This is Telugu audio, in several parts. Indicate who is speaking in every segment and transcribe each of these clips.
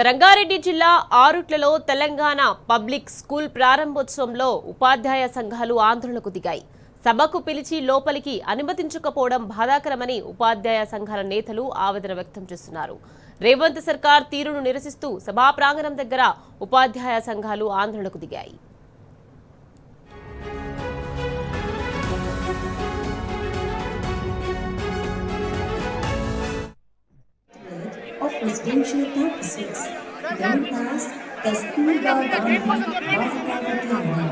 Speaker 1: రంగారెడ్డి జిల్లా ఆరుట్లలో తెలంగాణ పబ్లిక్ స్కూల్ ప్రారంభోత్సవంలో ఉపాధ్యాయ సంఘాలు ఆందోళనకు దిగాయి. సభకు పిలిచి లోపలికి అనుమతించకపోవడం బాధాకరమని ఉపాధ్యాయ సంఘాల నేతలు ఆవేదన వ్యక్తం చేస్తున్నారు. రేవంత్ సర్కార్ తీరును నిరసిస్తూ సభా ప్రాంగణం దగ్గర ఉపాధ్యాయ సంఘాలు ఆందోళనకు దిగాయి.
Speaker 2: Of residential campuses, known as Kasturiba Gandhi Baलिका Vidyalaya.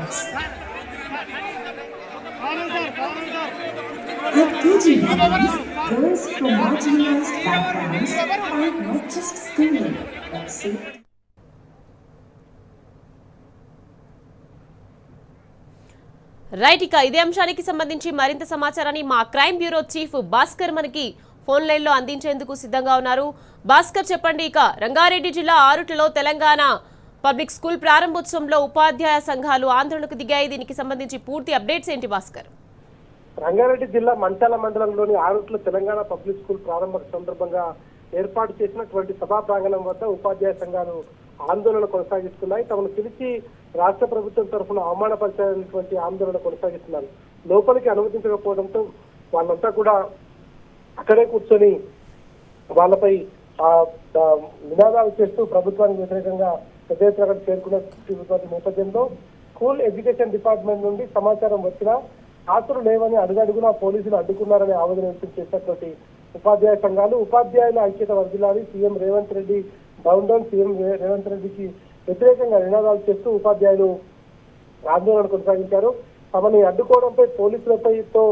Speaker 2: At KGBs, girls from marginalized backgrounds are not just schooling, but safe.
Speaker 1: Right, ఇక ఇదే అంశానికి సంబంధించి మరింత సమాచారాన్ని మా క్రైమ్ బ్యూరో చీఫ్ భాస్కర్ మనకి ఫోన్ లైన్ లో అందించేందుకు సిద్ధంగా ఉన్నారు. భాస్కర్, చెప్పండి. ఇక రంగారెడ్డి జిల్లా ఆరుట్లలో తెలంగాణ పబ్లిక్ స్కూల్ ప్రారంభోత్సవంలో ఉపాధ్యాయ సంఘాలు ఆందోళనకు దిగాయి. దీనికి సంబంధించి పూర్తి అప్డేట్స్ ఏంటి భాస్కర్?
Speaker 3: రంగారెడ్డి జిల్లా మంచాల మండలంలోని ఆరుట్ల తెలంగాణ పబ్లిక్ స్కూల్ ప్రారంభ సందర్భంగా ఏర్పాటు చేసినటువంటి సభా ప్రాంగణం వద్ద ఉపాధ్యాయ సంఘాలు ఆందోళన కొనసాగిస్తున్నాయి. తమను పిలిచి రాష్ట్ర ప్రభుత్వం తరఫున అవమానపరిచినటువంటి ఆందోళన కొనసాగిస్తున్నారు. లోపలికి అనుమతించకపోవడంతో వాళ్ళంతా కూడా అక్కడే కూర్చొని వాళ్ళపై నినాదాలు చేస్తూ ప్రభుత్వానికి వ్యతిరేకంగా పెద్ద ఎత్తున చేరుకున్న నేపథ్యంలో స్కూల్ ఎడ్యుకేషన్ డిపార్ట్మెంట్ నుండి సమాచారం వచ్చినా హాజరు లేవని అడుగడుగునా పోలీసులు అడ్డుకున్నారని ఆవేదన వ్యక్తం చేసినటువంటి ఉపాధ్యాయ సంఘాలు ఉపాధ్యాయుల ఐక్యత వర్ధిల్లాలి, CM Revanth Reddy down down, CM Revanth రెడ్డికి వ్యతిరేకంగా నినాదాలు చేస్తూ ఉపాధ్యాయులు ఆందోళన కొనసాగించారు. తమని అడ్డుకోవడంపై పోలీసులపైతో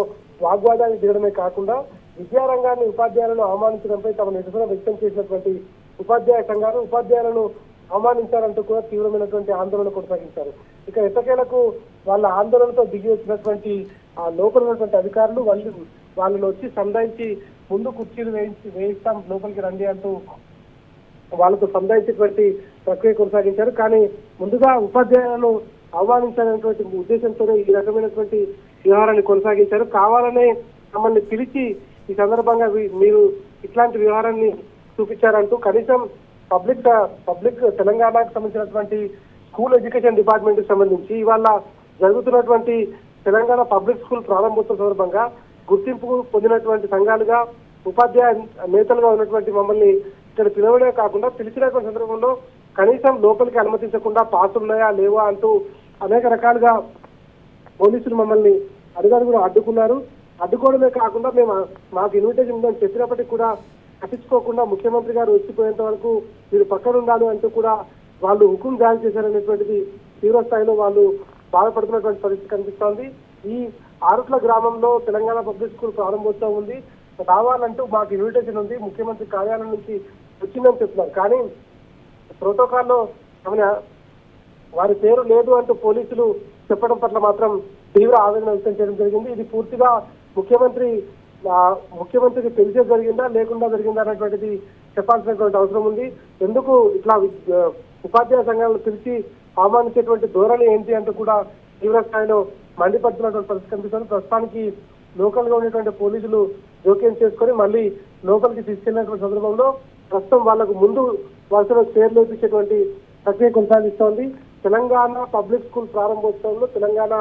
Speaker 3: వాగ్వాదానికి దిగడమే కాకుండా విద్యారంగాన్ని ఉపాధ్యాయులను అవమానించడంపై తమ నిరసన వ్యక్తం చేసినటువంటి ఉపాధ్యాయ సంఘాలు ఉపాధ్యాయులను అవమానించారంటూ కూడా తీవ్రమైనటువంటి ఆందోళన కొనసాగించారు. ఇక ఎట్టకేలకు వాళ్ళ ఆందోళనతో దిగి వచ్చినటువంటి ఆ లోపల ఉన్నటువంటి అధికారులు వాళ్ళని వచ్చి సంధాయించి ముందు కుర్చీలు వేయిస్తాం లోపలికి రండి అంటూ వాళ్ళతో సంధాయించేటువంటి ప్రక్రియ కొనసాగించారు. కానీ ముందుగా ఉపాధ్యాయులను అవమానించాలనేటువంటి ఉద్దేశంతోనే ఈ రకమైనటువంటి వ్యవహారాన్ని కొనసాగించారు. కావాలనే మమ్మల్ని పిలిచి ఈ సందర్భంగా మీరు ఇట్లాంటి వ్యవహారాన్ని చూపించారంటూ కనీసం పబ్లిక్ తెలంగాణకు సంబంధించినటువంటి స్కూల్ ఎడ్యుకేషన్ డిపార్ట్మెంట్ కి సంబంధించి ఇవాళ జరుగుతున్నటువంటి తెలంగాణ పబ్లిక్ స్కూల్ ప్రారంభోత్సవం సందర్భంగా గుర్తింపు పొందినటువంటి సంఘాలుగా ఉపాధ్యాయ నేతలుగా ఉన్నటువంటి మమ్మల్ని ఇక్కడ పిలవడమే కాకుండా పిలిచినటువంటి సందర్భంలో కనీసం లోపలికి అనుమతించకుండా పాసులు ఉన్నాయా లేవా అంటూ అనేక రకాలుగా పోలీసులు మమ్మల్ని అడుగడుగునా అడ్డుకున్నారు. అడ్డుకోవడమే కాకుండా మాకు ఇన్విటేషన్ ఉందని చెప్పినప్పటికీ కూడా పట్టించుకోకుండా ముఖ్యమంత్రి గారు వచ్చిపోయేంత వరకు మీరు పక్కన ఉండాలి అంటూ కూడా వాళ్ళు హుకుం జారీ చేశారనేటువంటిది తీవ్ర స్థాయిలో వాళ్ళు బాధపడుతున్నటువంటి పరిస్థితి కనిపిస్తోంది. ఈ ఆరుట్ల గ్రామంలో తెలంగాణ పబ్లిక్ స్కూల్ ప్రారంభోత్సవం ఉంది, రావాలంటూ మాకు ఇన్విటేషన్ ఉంది, ముఖ్యమంత్రి కార్యాలయం నుంచి వచ్చిందని చెప్తున్నారు. కానీ ప్రోటోకాల్లో వారి పేరు లేదు అంటూ పోలీసులు చెప్పడం పట్ల మాత్రం తీవ్ర ఆవేదన వ్యక్తం చేయడం జరిగింది. ఇది పూర్తిగా ముఖ్యమంత్రికి తెలిసే జరిగిందా లేకుండా జరిగిందా అనేటువంటిది చెప్పాల్సినటువంటి అవసరం ఉంది. ఎందుకు ఇట్లా ఉపాధ్యాయ సంఘాలను పిలిచి అవమానించేటువంటి ధోరణి ఏంటి అంటూ కూడా తీవ్ర స్థాయిలో మండిపడుతున్నటువంటి పరిస్థితి కనిపిస్తుంది. ప్రస్తుతానికి లోకల్ గా ఉండేటువంటి పోలీసులు జోక్యం చేసుకొని మళ్ళీ లోపలికి తీసుకెళ్లినటువంటి సందర్భంలో ప్రస్తుతం వాళ్లకు ముందు వరుసలో చైర్లు ఇప్పించేటువంటి ప్రక్రియ కొనసాగిస్తోంది. తెలంగాణ పబ్లిక్ స్కూల్ ప్రారంభోత్సవంలో తెలంగాణ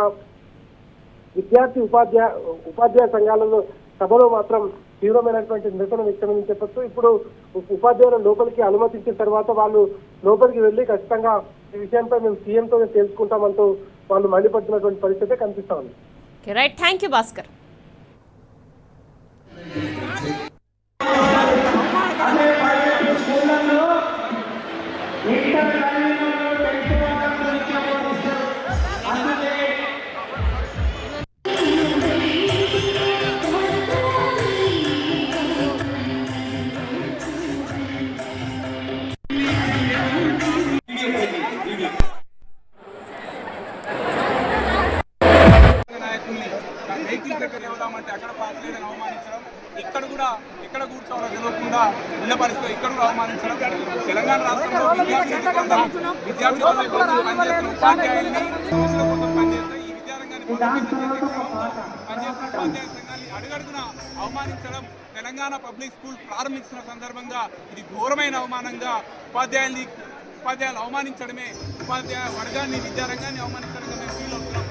Speaker 3: విద్యార్థి ఉపాధ్యాయ సంఘాలలో సభలో మాత్రం తీవ్రమైనటువంటి నిరసన వ్యక్తమని చెప్పొచ్చు. ఇప్పుడు ఉపాధ్యాయులు లోపలికి అనుమతించిన తర్వాత వాళ్ళు లోపలికి వెళ్లి ఖచ్చితంగా ఈ విషయంపై మేము సీఎంతో తెలుసుకుంటామంటూ వాళ్ళు మండిపడుతున్నటువంటి పరిస్థితి కనిపిస్తా ఉంది.
Speaker 1: Right, thank you Bhaskar.
Speaker 4: అక్కడ పాస్ లేదని అవమానించడం, ఇక్కడ కూర్చోవడం తెలియకుండా ఉన్న పరిస్థితి ఇక్కడ కూడా అవమానించడం. తెలంగాణ రాష్ట్రంలో విద్యార్థుల ఉపాధ్యాయుల్ని కోసం పనిచేస్తే ఈ విద్యారంగాన్ని పనిచేస్తున్న ఉపాధ్యాయ సంఘాన్ని అడుగడుగున అవమానించడం తెలంగాణ పబ్లిక్ స్కూల్ ప్రారంభించిన సందర్భంగా ఇది ఘోరమైన అవమానంగా ఉపాధ్యాయుల్ని ఉపాధ్యాయులు అవమానించడమే, ఉపాధ్యాయ వర్గాన్ని విద్యారంగాన్ని అవమానించడంగా మేము ఫీల్ అవుతున్నాం.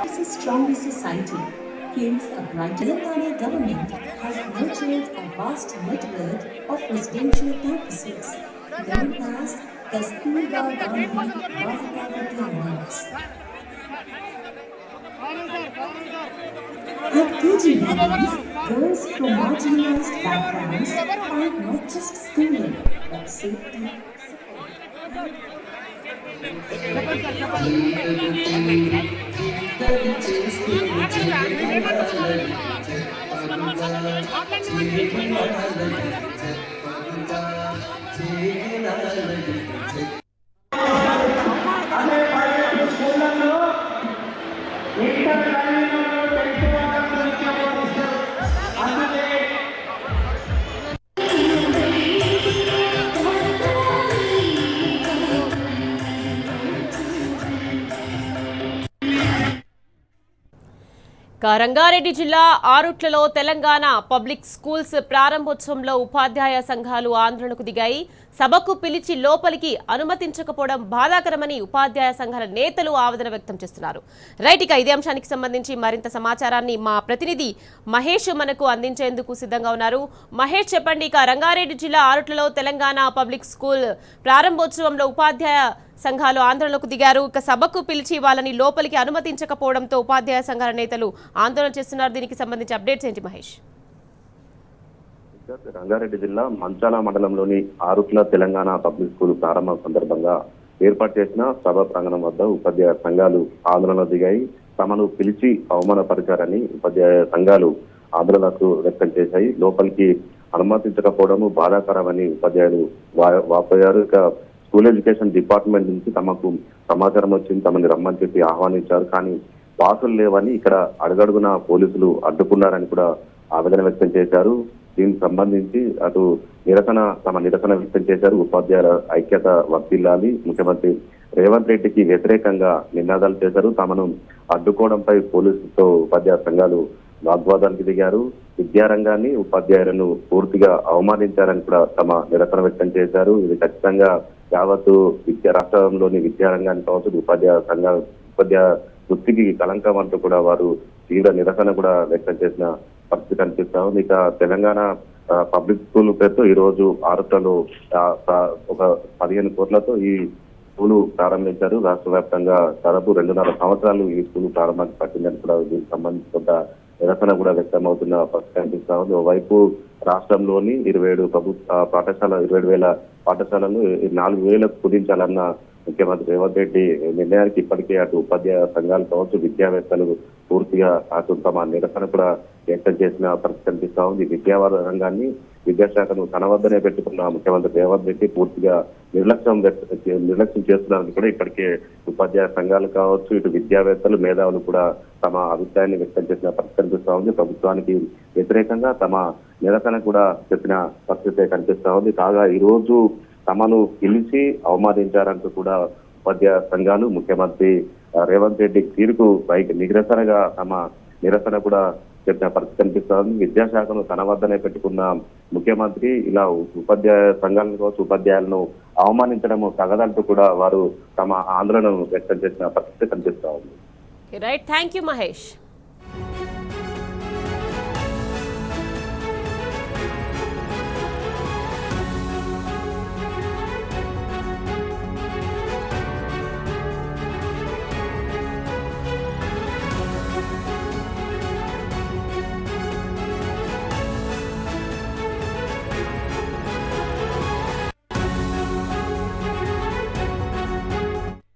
Speaker 2: It's a stronger society. Hence, a brighter Telangana government has nurtured a vast network of residential campuses known as Kasturba Gandhi Balika Vidyalayas. At KG levels, girls from marginalized backgrounds find not just schooling but safety, support.
Speaker 1: Rangareddy జిల్లా ఆరుట్లలో తెలంగాణ పబ్లిక్ స్కూల్స్ ప్రారంభోత్సవంలో ఉపాధ్యాయ సంఘాలు ఆందోళనకు దిగాయి. సభకు పిలిచి లోపలికి అనుమతించకపోవడం బాధాకరమని ఉపాధ్యాయ సంఘాల నేతలు ఆవేదన వ్యక్తం చేస్తున్నారు. రైట్, ఇక ఇదే అంశానికి సంబంధించి మరింత సమాచారాన్ని మా ప్రతినిధి మహేష్ మనకు అందించేందుకు సిద్ధంగా ఉన్నారు. మహేష్, చెప్పండి, ఇక రంగారెడ్డి జిల్లా ఆరుట్లలో తెలంగాణ పబ్లిక్ స్కూల్ ప్రారంభోత్సవంలో ఉపాధ్యాయ సంఘాలు ఆందోళనకు దిగారు. ఇక సభకు పిలిచి వాళ్ళని లోపలికి అనుమతించకపోవడంతో ఉపాధ్యాయ సంఘాల నేతలు ఆందోళన చేస్తున్నారు. దీనికి సంబంధించి అప్డేట్స్ ఏంటి మహేష్?
Speaker 5: రంగారెడ్డి జిల్లా మంచాల మండలంలోని ఆరుట్ల తెలంగాణ పబ్లిక్ స్కూల్ ప్రారంభం సందర్భంగా ఏర్పాటు చేసిన సభ ప్రాంగణం వద్ద ఉపాధ్యాయ సంఘాలు ఆందోళన దిగాయి. తమను పిలిచి అవమానపరిచారని ఉపాధ్యాయ సంఘాలు ఆందోళనకు వ్యక్తం చేశాయి. లోపలికి అనుమతించకపోవడం బాధాకరమని ఉపాధ్యాయులు వాపోయారు. ఇక స్కూల్ ఎడ్యుకేషన్ డిపార్ట్మెంట్ నుంచి తమకు సమాచారం వచ్చింది, తమని రమ్మని చెప్పి ఆహ్వానించారు. కానీ పాసులు లేవని ఇక్కడ అడుగడుగున పోలీసులు అడ్డుకున్నారని కూడా ఆవేదన వ్యక్తం చేశారు. దీనికి సంబంధించి అటు తమ నిరసన వ్యక్తం చేశారు. ఉపాధ్యాయుల ఐక్యత వర్ధిల్లాలి, ముఖ్యమంత్రి రేవంత్ రెడ్డికి వ్యతిరేకంగా నినాదాలు చేశారు. తమను అడ్డుకోవడంపై పోలీసులతో ఉపాధ్యాయ సంఘాలు వాగ్వాదానికి దిగారు. విద్యారంగాన్ని ఉపాధ్యాయులను పూర్తిగా అవమానించారని కూడా తమ నిరసన వ్యక్తం చేశారు. ఇది ఖచ్చితంగా యావత్తు రాష్ట్రంలోని విద్యారంగాన్ని కావచ్చు, ఉపాధ్యాయ వృత్తికి కలంకం అంటూ కూడా వారు తీవ్ర నిరసన కూడా వ్యక్తం చేసిన పరిస్థితి కనిపిస్తా ఉంది. ఇక తెలంగాణ పబ్లిక్ స్కూల్ పేరుతో ఈ రోజు ఆరుట్లలో ఒక 15 కోట్లతో ఈ స్కూలు ప్రారంభించారు. రాష్ట్ర వ్యాప్తంగా దాదాపు 2.5 సంవత్సరాలు ఈ స్కూలు ప్రారంభానికి పట్టిందని కూడా దీనికి సంబంధించి కొంత నిరసన కూడా వ్యక్తం అవుతున్న పరిస్థితి కనిపిస్తా ఉంది. ఓవైపు రాష్ట్రంలోని 27,000 పాఠశాలలు 4,000కు కుదించాలన్న ముఖ్యమంత్రి రేవంత్ రెడ్డి నిర్ణయానికి ఇప్పటికే అటు ఉపాధ్యాయ సంఘాలు కావచ్చు, విద్యావేత్తలు పూర్తిగా అటు తమ నిరసన కూడా వ్యక్తం చేసిన పరిస్థితి కనిపిస్తా ఉంది. రంగాన్ని, విద్యాశాఖను తన వద్దనే పెట్టుకున్న ముఖ్యమంత్రి రేవంత్ రెడ్డి పూర్తిగా నిర్లక్ష్యం చేస్తున్నారని కూడా ఇప్పటికే ఉపాధ్యాయ సంఘాలు కావచ్చు, ఇటు విద్యావేత్తలు, మేధావులు కూడా తమ అభిప్రాయాన్ని వ్యక్తం చేసిన పరిస్థితి కనిపిస్తా ఉంది. ప్రభుత్వానికి వ్యతిరేకంగా తమ నిరసన కూడా చెప్పిన పరిస్థితి కనిపిస్తా ఉంది. కాగా ఈ రోజు తమను పిలిచి అవమానించారంటూ కూడా ఉపాధ్యాయ సంఘాలు ముఖ్యమంత్రి రేవంత్ రెడ్డి తీరుకు నిరసనగా తమ నిరసన కూడా చెప్పిన పరిస్థితి కనిపిస్తుంది. విద్యాశాఖను తన వద్దనే పెట్టుకున్న ముఖ్యమంత్రి ఇలా ఉపాధ్యాయ సంఘాలను కావచ్చు, ఉపాధ్యాయులను అవమానించడం తగదంటూ కూడా వారు తమ ఆందోళనను వ్యక్తం చేసిన పరిస్థితి కనిపిస్తా ఉంది.
Speaker 1: Right, thank you Mahesh.